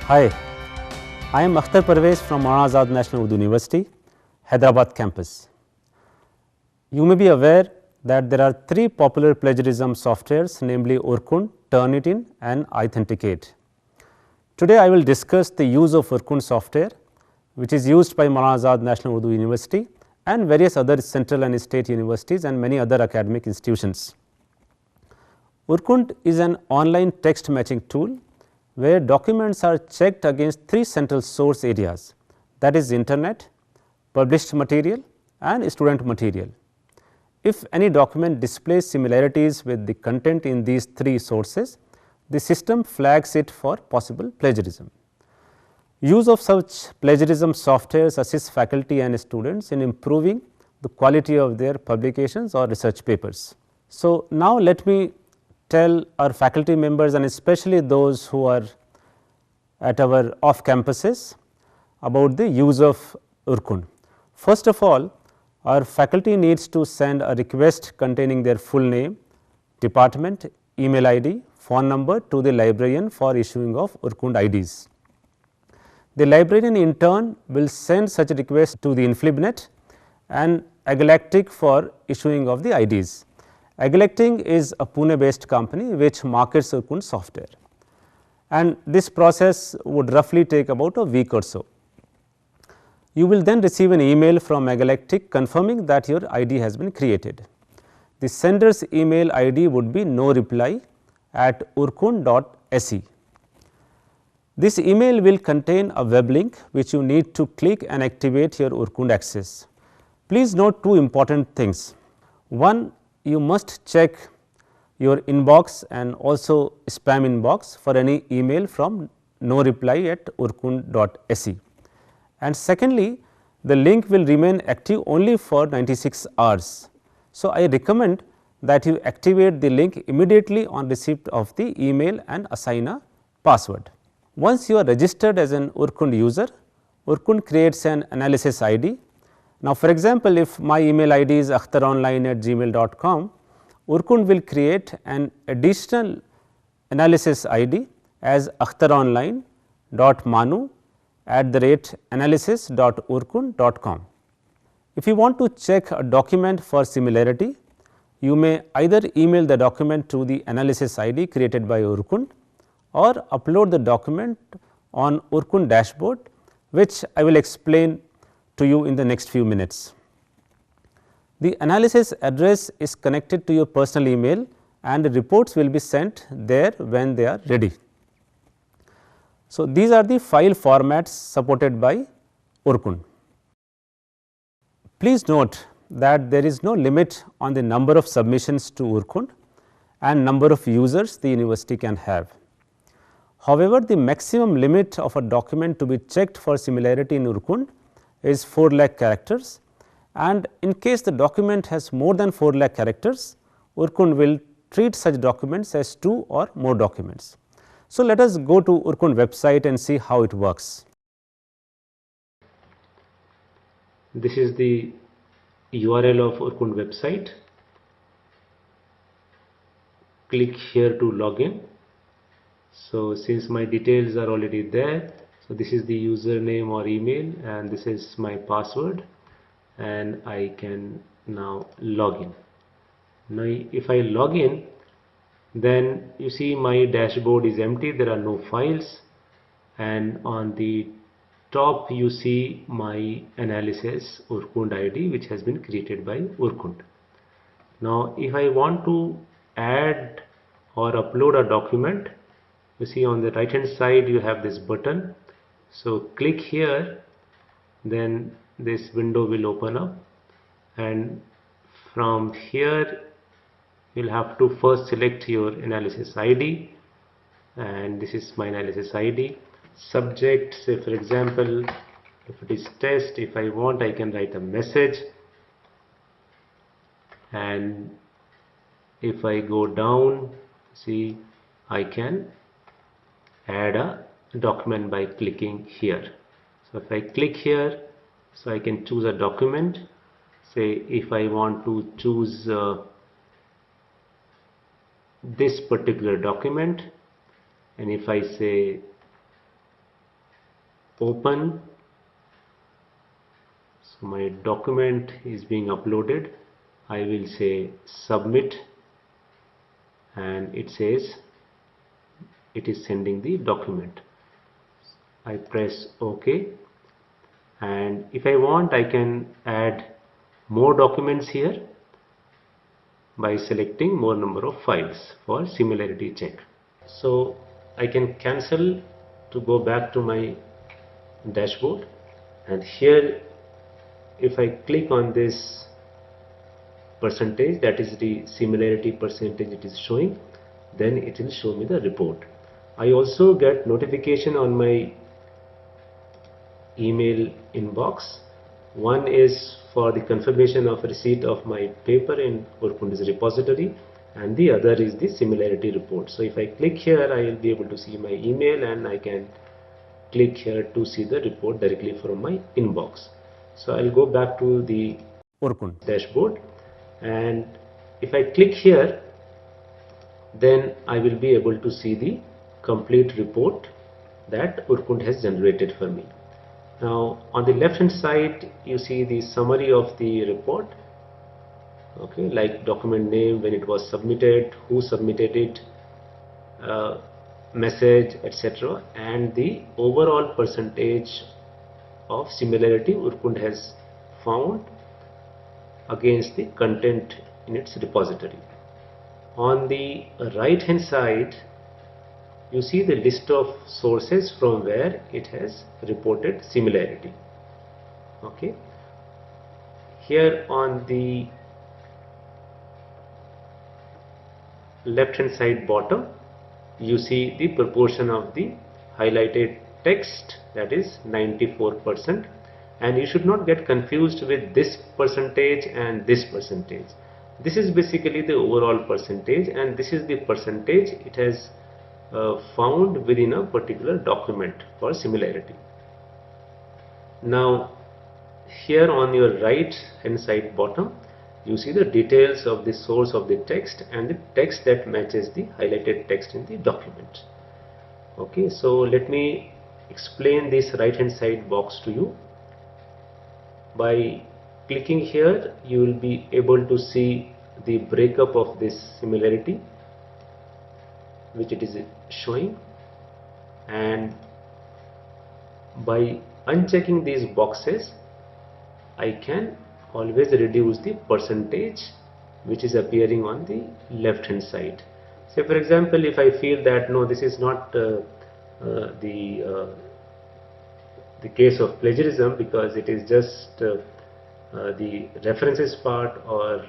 Hi, I am Akhtar Parvez from Maulana Azad National Urdu University, Hyderabad campus. You may be aware that there are three popular plagiarism softwares, namely Urkund, Turnitin and Authenticate. Today I will discuss the use of Urkund software, which is used by Maulana Azad National Urdu University and various other central and state universities and many other academic institutions. Urkund is an online text matching tool where documents are checked against three central source areas, that is internet, published material and student material. If any document displays similarities with the content in these three sources, the system flags it for possible plagiarism. Use of such plagiarism softwares assists faculty and students in improving the quality of their publications or research papers. So, now let me tell our faculty members and especially those who are at our off campuses about the use of Urkund. First of all, our faculty needs to send a request containing their full name, department, email ID, phone number to the librarian for issuing of Urkund IDs. The librarian in turn will send such a request to the InflibNet and Agalactic for issuing of the IDs. Agalactic is a Pune based company which markets Urkund software, and this process would roughly take about a week or so. You will then receive an email from Agalactic confirming that your ID has been created. The sender's email ID would be no reply at urkund.se. This email will contain a web link which you need to click and activate your Urkund access. Please note two important things. One, you must check your inbox and also spam inbox for any email from no reply at urkund.se. And secondly, the link will remain active only for 96 hours. So, I recommend that you activate the link immediately on receipt of the email and assign a password. Once you are registered as an Urkund user, Urkund creates an analysis ID. Now, for example, if my email ID is akhtaronline@gmail.com, Urkund will create an additional analysis ID as akhtaronline.manu@analysis.urkund.com. If you want to check a document for similarity, you may either email the document to the analysis ID created by Urkund or upload the document on Urkund dashboard, which I will explain to you in the next few minutes. The analysis address is connected to your personal email and the reports will be sent there when they are ready. So, these are the file formats supported by Urkund. Please note that there is no limit on the number of submissions to Urkund and number of users the university can have. However, the maximum limit of a document to be checked for similarity in Urkund is 4 lakh characters, and in case the document has more than 4 lakh characters, Urkund will treat such documents as 2 or more documents. So, let us go to Urkund website and see how it works. This is the URL of Urkund website. Click here to log in. So, since my details are already there, so this is the username or email and this is my password, and I can now log in. Now, if I log in, then you see my dashboard is empty, there are no files, and on the top you see my analysis Urkund ID which has been created by Urkund. Now, if I want to add or upload a document, you see on the right hand side you have this button. So, click here, then this window will open up, and from here you will have to first select your analysis ID, and this is my analysis ID. Subject, say for example, if it is test, if I want I can write a message, and if I go down, see I can add a document by clicking here. So, if I click here, so I can choose a document. Say if I want to choose this particular document, and if I say open. So my document is being uploaded. I will say submit, and it says it is sending the document. I press OK, and if I want I can add more documents here by selecting more number of files for similarity check. So I can cancel to go back to my dashboard, and here if I click on this percentage, that is the similarity percentage it is showing, then it will show me the report. I also get notification on my email inbox. One is for the confirmation of receipt of my paper in Urkundi's repository, and the other is the similarity report. So if I click here, I will be able to see my email, and I can click here to see the report directly from my inbox. So I'll go back to the Urkund dashboard, and if I click here, then I will be able to see the complete report that Urkund has generated for me. Now on the left hand side you see the summary of the report, okay, like document name, when it was submitted, who submitted it, message, etc., and the overall percentage of similarity Urkund has found against the content in its repository. On the right hand side you see the list of sources from where it has reported similarity. Okay, here on the left hand side bottom you see the proportion of the highlighted text, that is 94%, and you should not get confused with this percentage and this percentage. This is basically the overall percentage, and this is the percentage it has found within a particular document for similarity. Now here on your right hand side bottom you see the details of the source of the text and the text that matches the highlighted text in the document. Okay, so let me explain this right hand side box to you. By clicking here you will be able to see the breakup of this similarity which it is showing, and by unchecking these boxes I can always reduce the percentage which is appearing on the left hand side. Say for example, if I feel that no, this is not the case of plagiarism, because it is just the references part or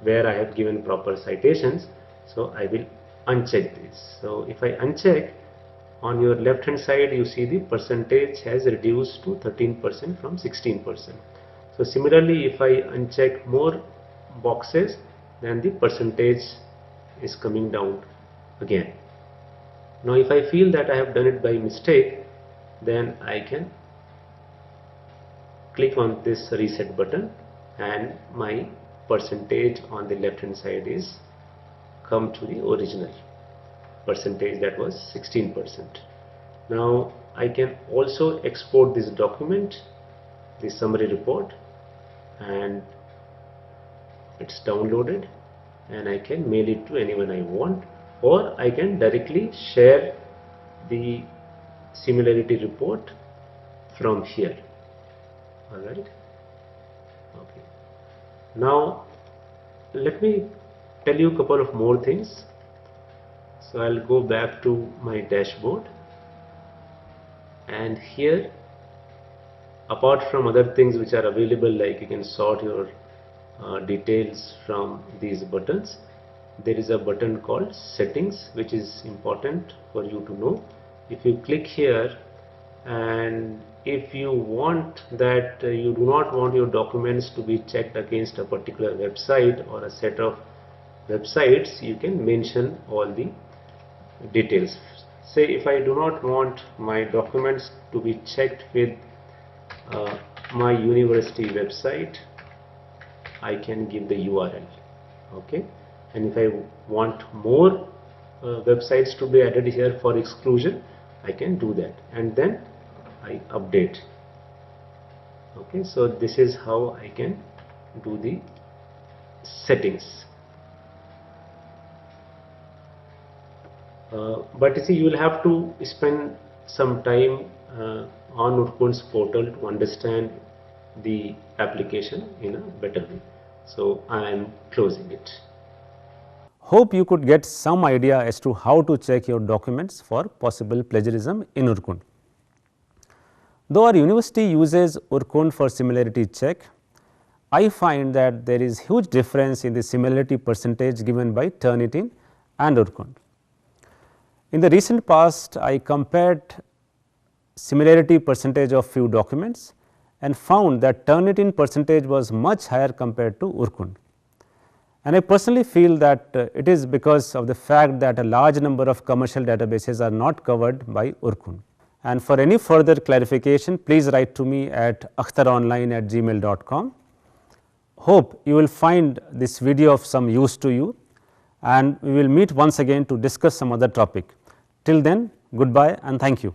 where I have given proper citations, so I will uncheck this. So if I uncheck, on your left hand side you see the percentage has reduced to 13% from 16%. So similarly, if I uncheck more boxes, then the percentage is coming down again. Now if I feel that I have done it by mistake, then I can click on this reset button and my percentage on the left hand side is come to the original percentage, that was 16%. Now I can also export this document, the summary report, and it's downloaded, and I can mail it to anyone I want, or I can directly share the similarity report from here. Alright, okay. Now let me tell you a couple of more things. So I'll go back to my dashboard, and here, apart from other things which are available, like you can sort your details from these buttons, there is a button called settings which is important for you to know. If you click here, and if you want that you do not want your documents to be checked against a particular website or a set of websites, you can mention all the details. Say if I do not want my documents to be checked with my university website, I can give the URL. Okay, and if I want more websites to be added here for exclusion, I can do that, and then I update. Okay, so this is how I can do the settings. But you see, you will have to spend some time on Urkund's portal to understand the application in a better way. So I am closing it. Hope you could get some idea as to how to check your documents for possible plagiarism in Urkund. Though our university uses Urkund for similarity check, I find that there is huge difference in the similarity percentage given by Turnitin and Urkund. In the recent past, I compared similarity percentage of few documents and found that Turnitin percentage was much higher compared to Urkund. And I personally feel that it is because of the fact that a large number of commercial databases are not covered by Urkund. And for any further clarification, please write to me at akhtaronline@gmail.com. Hope you will find this video of some use to you, and we will meet once again to discuss some other topic. Till then, goodbye and thank you.